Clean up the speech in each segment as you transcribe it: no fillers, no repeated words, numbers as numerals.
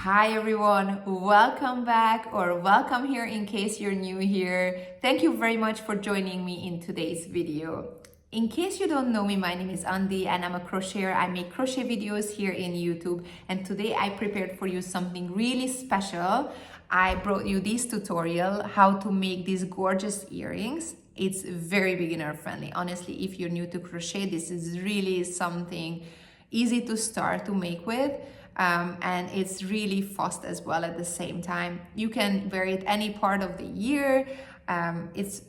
Hi everyone, welcome back or welcome here in case you're new here. Thank you very much for joining me in today's video. In case you don't know me, my name is Andy and I'm a crocheter. I make crochet videos here in YouTube, and today I prepared for you something really special. I brought you this tutorial how to make these gorgeous earrings. It's very beginner friendly. Honestly, if you're new to crochet, this is really something easy to start to make with. And it's really fast as well at the same time. You can wear it any part of the year.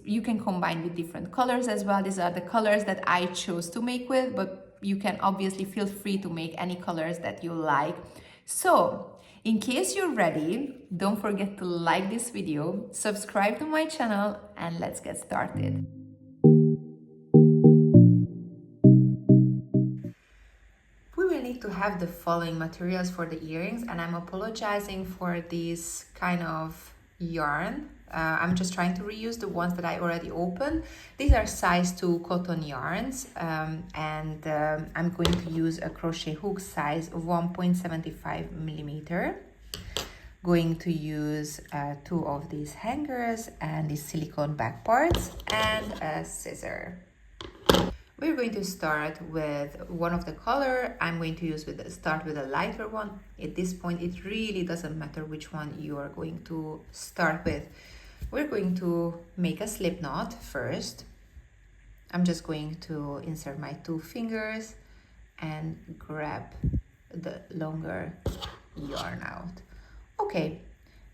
You can combine with different colors as well. These are the colors that I chose to make with, but you can obviously feel free to make any colors that you like. So in case you're ready, don't forget to like this video, subscribe to my channel, and let's get started. We will need to have the following materials for the earrings, and I'm apologizing for this kind of yarn. I'm just trying to reuse the ones that I already opened. These are size 2 cotton yarns, and I'm going to use a crochet hook size of 1.75 millimeter. Going to use 2 of these hangers and these silicone back parts and a scissor. We're going to start with one of the color. I'm going to start with a lighter one. At this point, it really doesn't matter which one you are going to start with. We're going to make a slip knot first. I'm just going to insert my 2 fingers and grab the longer yarn out. Okay,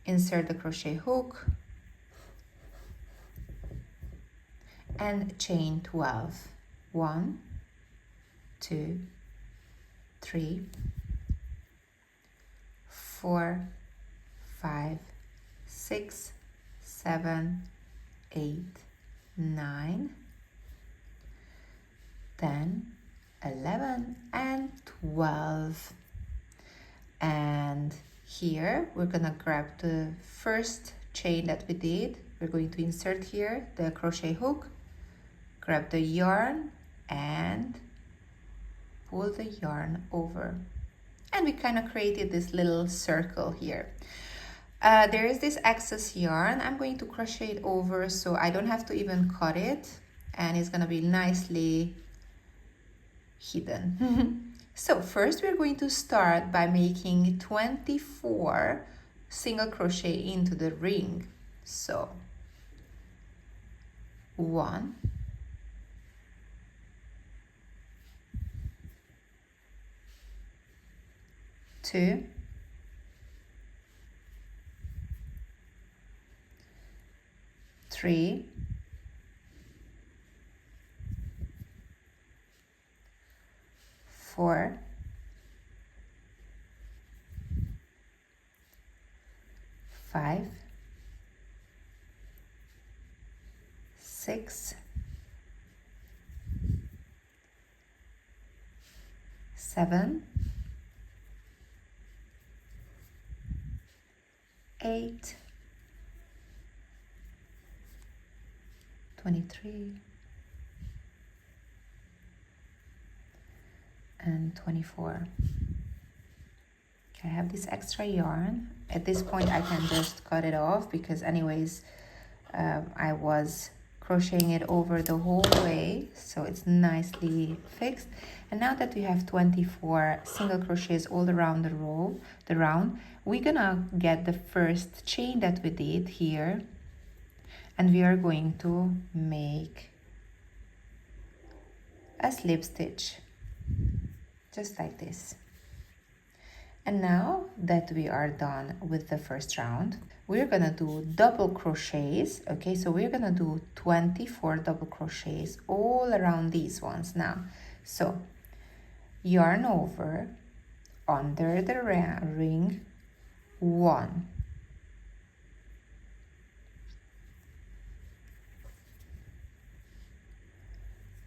insert the crochet hook and chain 12. 1, 2, 3, 4, 5, 6, 7, 8, 9, 10, 11, and 12. And here we're gonna grab the first chain that we did. We're going to insert here the crochet hook, grab the yarn, and pull the yarn over, and we kind of created this little circle here. There is this excess yarn. I'm going to crochet it over so I don't have to even cut it, and it's gonna be nicely hidden. So first we're going to start by making 24 single crochet into the ring. So 1, 2, 3, 4, 5, 6, 7, 8, 23, and 24. Okay, I have this extra yarn. At this point I can just cut it off because anyways I was crocheting it over the whole way, so it's nicely fixed. And now that we have 24 single crochets all around the round, we're gonna get the first chain that we did here, and we are going to make a slip stitch just like this. And now that we are done with the first round, we're gonna do double crochets. Okay, so we're gonna do 24 double crochets all around these ones now. So yarn over, under the ring, 1,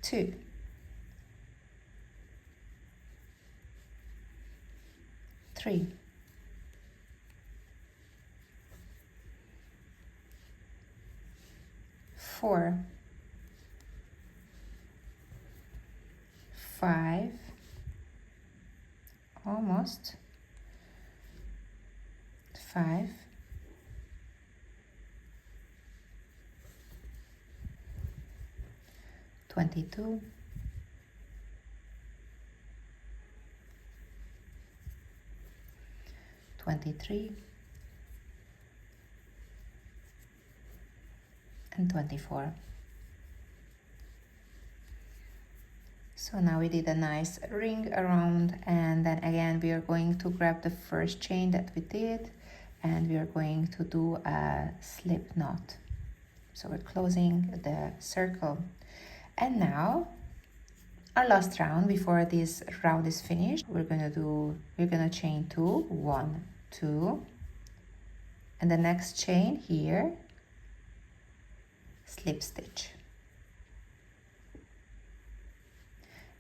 2, 3, 4, 5, almost, 5, 22, 23, and 24. So now we did a nice ring around, and then again we are going to grab the first chain that we did, and we are going to do a slip knot. So we're closing the circle. And now our last round before this round is finished, we're gonna chain 2, 1, 2, and the next chain here, slip stitch,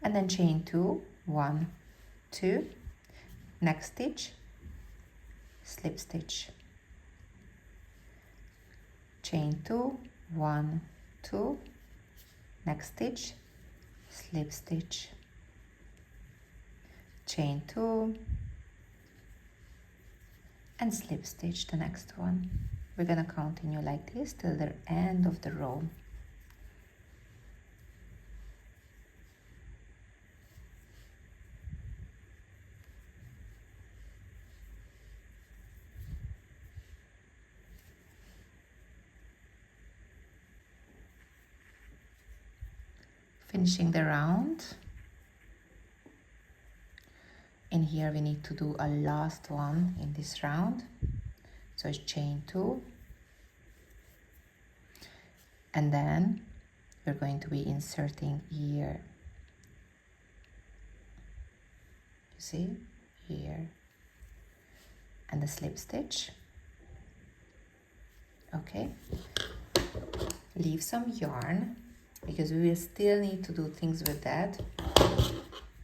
and then chain 2, 1, 2, next stitch, slip stitch, chain 2, 1, 2, next stitch, slip stitch, chain 2, and slip stitch the next one. We're gonna continue like this till the end of the row. Finishing the round. In here we need to do a last one in this round. So it's chain 2, and then we're going to be inserting here. You see? Here. And the slip stitch. Okay. Leave some yarn, because we will still need to do things with that.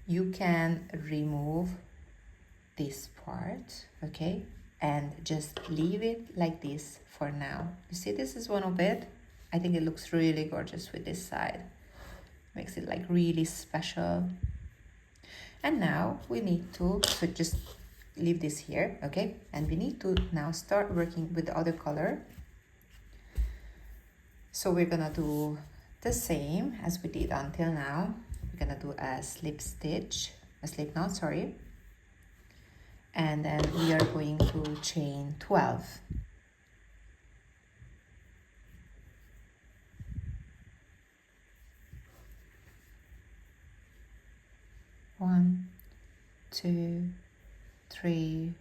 You can remove this part, okay, and just leave it like this for now. You see, this is one of it. I think it looks really gorgeous with this side. Makes it like really special. And now we need to, so just leave this here, okay, and we need to now start working with the other color. So we're gonna do the same as we did until now. We're gonna do a slip knot, sorry. And then we are going to chain 12. One, 2, 3,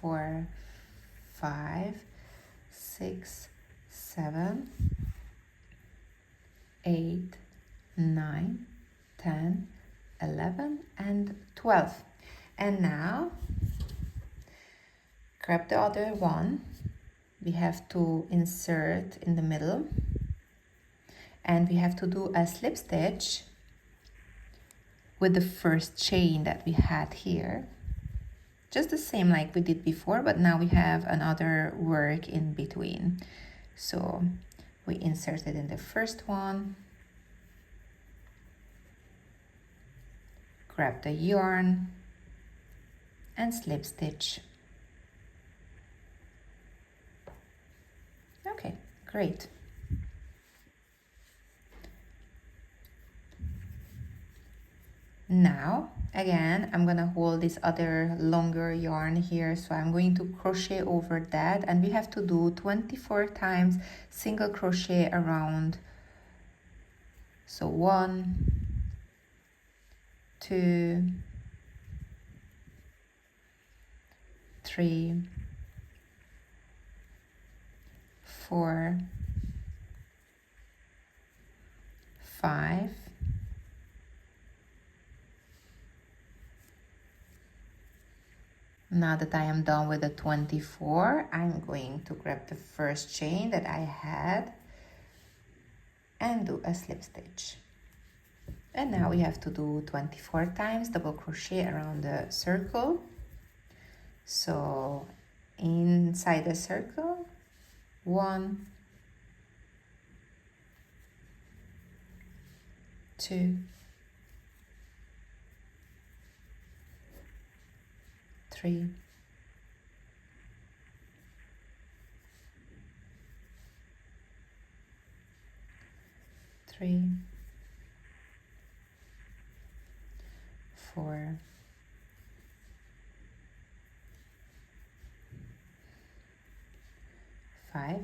4, 5, 6, 7, 8, 9, 10, 11, and 12. And now grab the other one. We have to insert in the middle, and we have to do a slip stitch with the first chain that we had here. Just the same like we did before, but now we have another work in between. So we inserted in the first one, grab the yarn and slip stitch. Okay, great. Now, again, I'm gonna hold this other longer yarn here, so I'm going to crochet over that, and we have to do 24 times single crochet around. So 1, 2, 3, 4, 5, 6. Now that I am done with the 24, I'm going to grab the first chain that I had and do a slip stitch. And now we have to do 24 times double crochet around the circle. So inside the circle, 1, 2, 3, 3, 4, 5,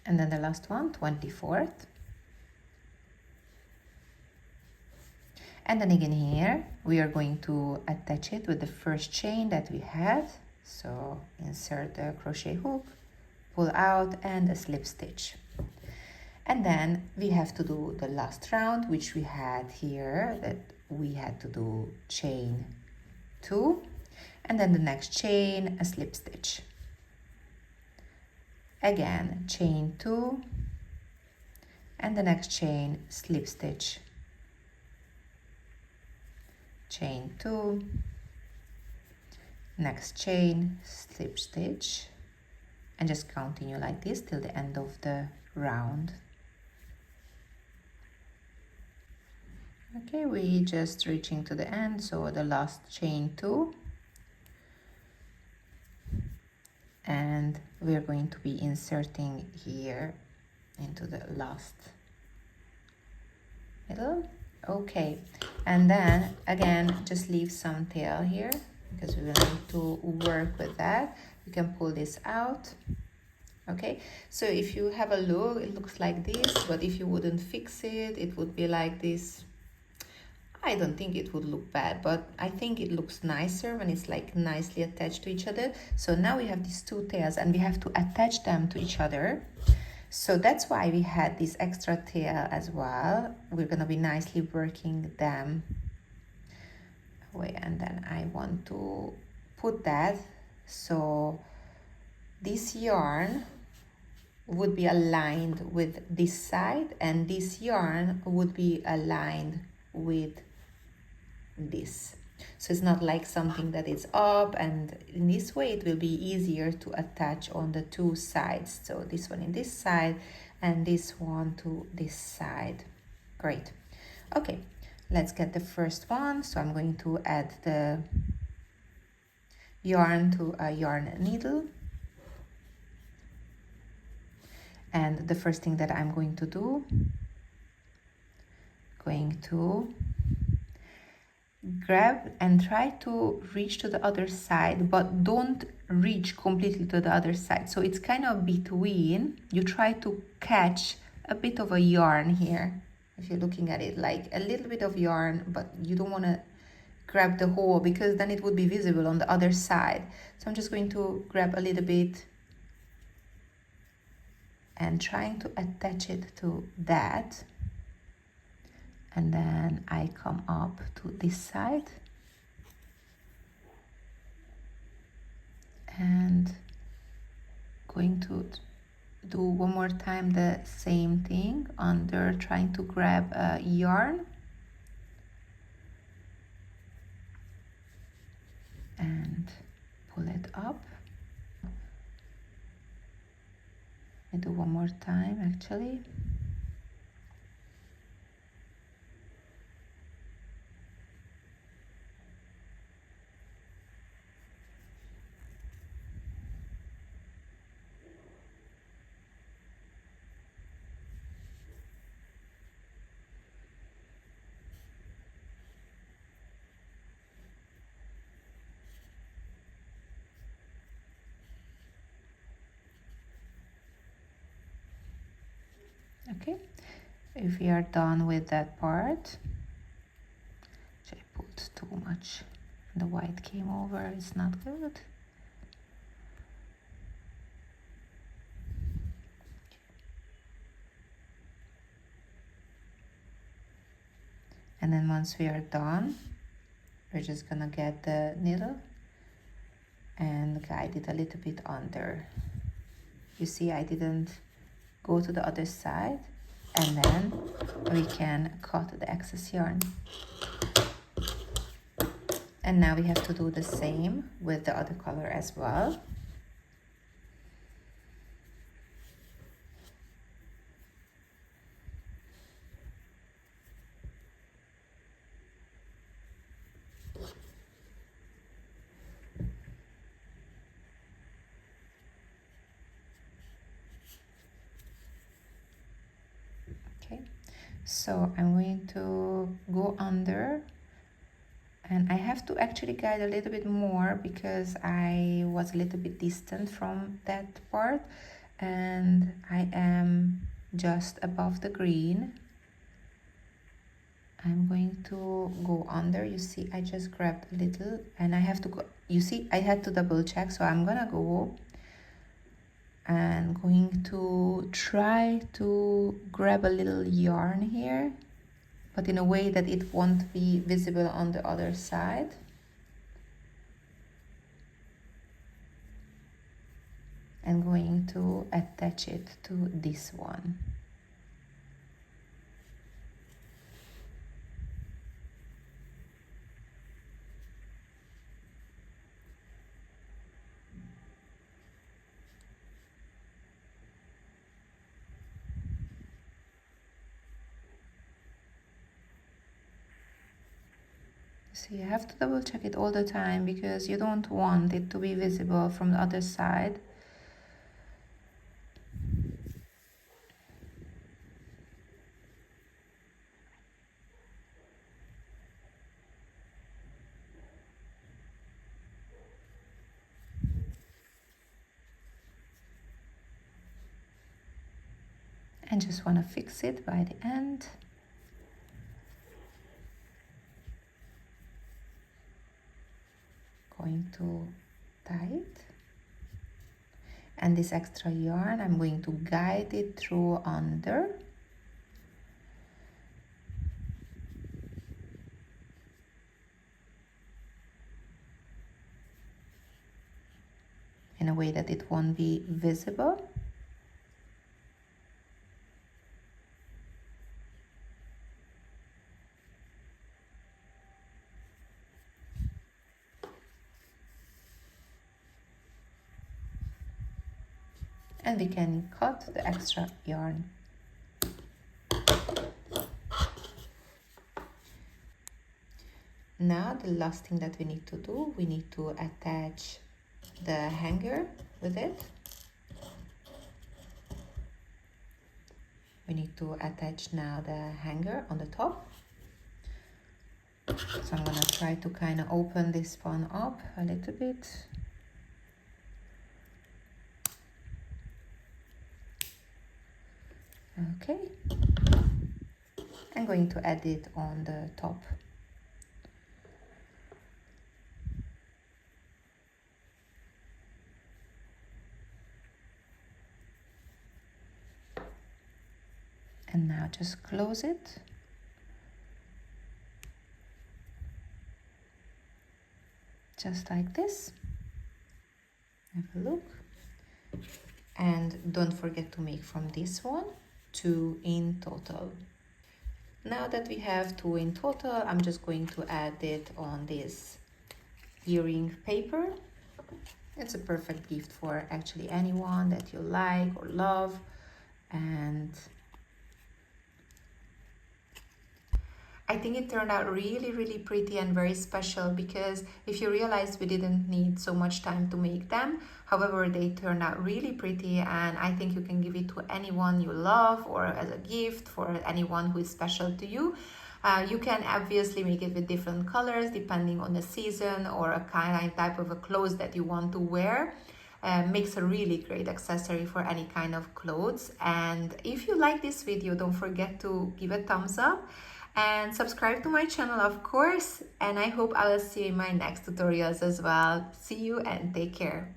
and then the last one, 24th. And then again here, we are going to attach it with the first chain that we had. So insert the crochet hook, pull out, and a slip stitch. And then we have to do the last round, which we had here, that we had to do chain 2, and then the next chain, a slip stitch. Again, chain 2, and the next chain, slip stitch. Chain 2, next chain, slip stitch, and just continue like this till the end of the round. Okay, we just reaching to the end, so the last chain 2, and we're going to be inserting here into the last middle. Okay, and then again just leave some tail here because we will need to work with that. You can pull this out. Okay, so if you have a look, it looks like this, but if you wouldn't fix it, it would be like this. I don't think it would look bad, but I think it looks nicer when it's like nicely attached to each other. So now we have these two tails and we have to attach them to each other. So that's why we had this extra tail as well. We're gonna be nicely working them away, and then I want to put that so this yarn would be aligned with this side and this yarn would be aligned with this. So it's not like something that is up, and in this way it will be easier to attach on the two sides. So this one in this side and this one to this side. Great. Okay, let's get the first one. So I'm going to add the yarn to a yarn needle. And the first thing that I'm going to do, grab and try to reach to the other side, but don't reach completely to the other side. So it's kind of between. You try to catch a bit of a yarn here. If you're looking at it, like a little bit of yarn, but you don't want to grab the whole because then it would be visible on the other side. So I'm just going to grab a little bit and trying to attach it to that. And then I come up to this side and going to do one more time the same thing under, trying to grab a yarn and pull it up. I do one more time actually. Okay, if we are done with that part, which I put too much, the white came over, it's not good. And then once we are done, we're just gonna get the needle and guide it a little bit under. You see, I didn't go to the other side, and then we can cut the excess yarn. And now we have to do the same with the other color as well. So I'm going to go under, and I have to actually guide a little bit more because I was a little bit distant from that part, and I am just above the green. I'm going to go under. You see, I just grabbed a little, and I have to go. You see, I had to double check, so I'm gonna go and going to try to grab a little yarn here, but in a way that it won't be visible on the other side. And going to attach it to this one. So you have to double check it all the time because you don't want it to be visible from the other side. And just want to fix it by the end. Going to tie it. And this extra yarn, I'm going to guide it through under. In a way that it won't be visible. And we can cut the extra yarn. Now the last thing that we need to do, we need to attach the hanger with it. We need to attach now the hanger on the top. So I'm gonna try to kind of open this one up a little bit. Okay. I'm going to add it on the top. And now just close it. Just like this. Have a look. And don't forget to make from this one 2 in total. Now that we have 2 in total, I'm just going to add it on this earring paper. It's a perfect gift for actually anyone that you like or love. And I think it turned out really, really pretty and very special because if you realize we didn't need so much time to make them, however, they turned out really pretty, and I think you can give it to anyone you love or as a gift for anyone who is special to you. You can obviously make it with different colors depending on the season or a kind of type of a clothes that you want to wear. Makes a really great accessory for any kind of clothes. And if you like this video, don't forget to give a thumbs up and subscribe to my channel, of course, and I hope I will see you in my next tutorials as well. See you and take care.